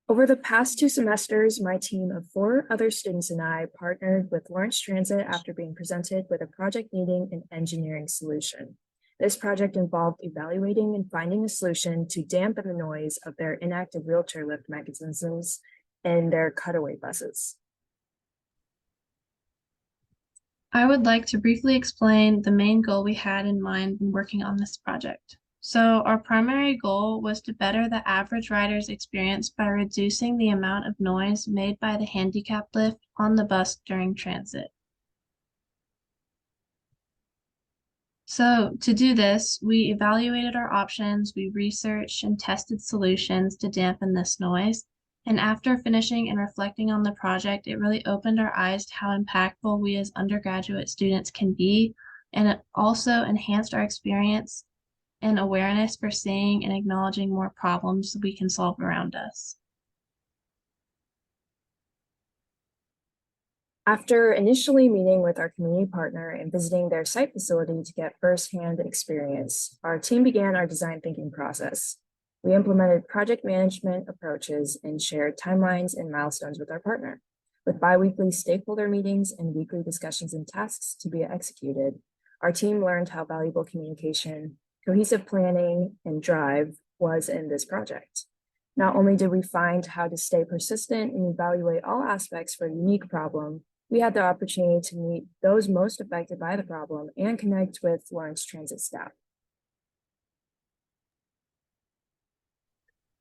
Over the past 2 semesters, my team of 4 other students and I partnered with Lawrence Transit after being presented with a project needing an engineering solution. This project involved evaluating and finding a solution to dampen the noise of their inactive wheelchair lift mechanisms in their cutaway buses. I would like to briefly explain the main goal we had in mind when working on this project. So our primary goal was to better the average rider's experience by reducing the amount of noise made by the handicap lift on the bus during transit. So to do this, we evaluated our options, we researched and tested solutions to dampen this noise. And after finishing and reflecting on the project, it really opened our eyes to how impactful we as undergraduate students can be. And it also enhanced our experience and awareness for seeing and acknowledging more problems we can solve around us. After initially meeting with our community partner and visiting their site facility to get firsthand experience, our team began our design thinking process. We implemented project management approaches and shared timelines and milestones with our partner. With bi-weekly stakeholder meetings and weekly discussions and tasks to be executed, our team learned how valuable communication, cohesive planning, and drive was in this project. Not only did we find how to stay persistent and evaluate all aspects for a unique problem, we had the opportunity to meet those most affected by the problem and connect with Lawrence Transit staff.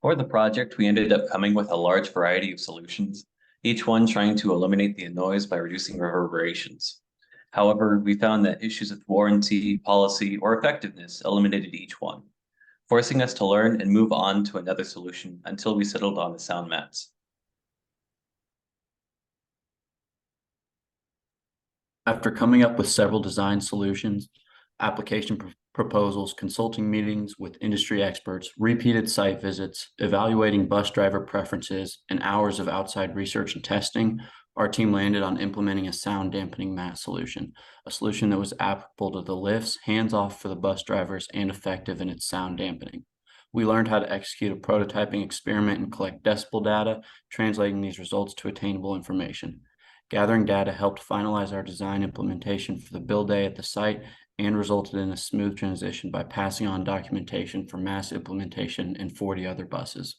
For the project, we ended up coming with a large variety of solutions, each one trying to eliminate the noise by reducing reverberations. However, we found that issues with warranty, policy, or effectiveness eliminated each one, forcing us to learn and move on to another solution until we settled on the sound mats. After coming up with several design solutions, application proposals, consulting meetings with industry experts, repeated site visits, evaluating bus driver preferences, and hours of outside research and testing, our team landed on implementing a sound dampening mat solution, a solution that was applicable to the lifts, hands-off for the bus drivers, and effective in its sound dampening. We learned how to execute a prototyping experiment and collect decibel data, translating these results to attainable information. Gathering data helped finalize our design implementation for the build day at the site and resulted in a smooth transition by passing on documentation for mass implementation in 40 other buses.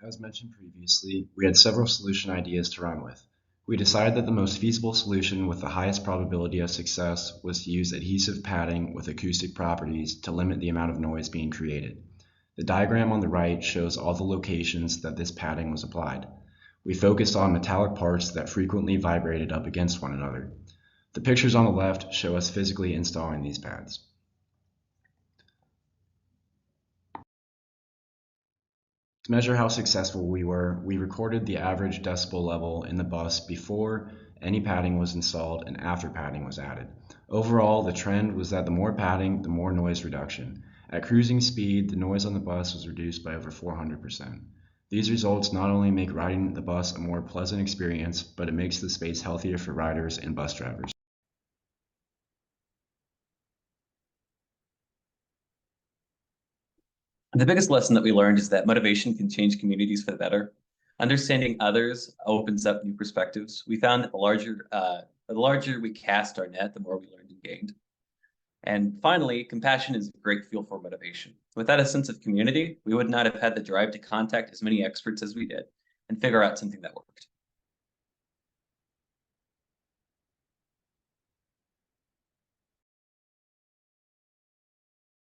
As mentioned previously, we had several solution ideas to run with. We decided that the most feasible solution with the highest probability of success was to use adhesive padding with acoustic properties to limit the amount of noise being created. The diagram on the right shows all the locations that this padding was applied. We focused on metallic parts that frequently vibrated up against one another. The pictures on the left show us physically installing these pads. To measure how successful we were, we recorded the average decibel level in the bus before any padding was installed and after padding was added. Overall, the trend was that the more padding, the more noise reduction. At cruising speed, the noise on the bus was reduced by over 400%. These results not only make riding the bus a more pleasant experience, but it makes the space healthier for riders and bus drivers. The biggest lesson that we learned is that motivation can change communities for the better. Understanding others opens up new perspectives. We found that the larger we cast our net, the more we learned and gained. And finally, compassion is a great fuel for motivation. Without a sense of community, we would not have had the drive to contact as many experts as we did and figure out something that worked.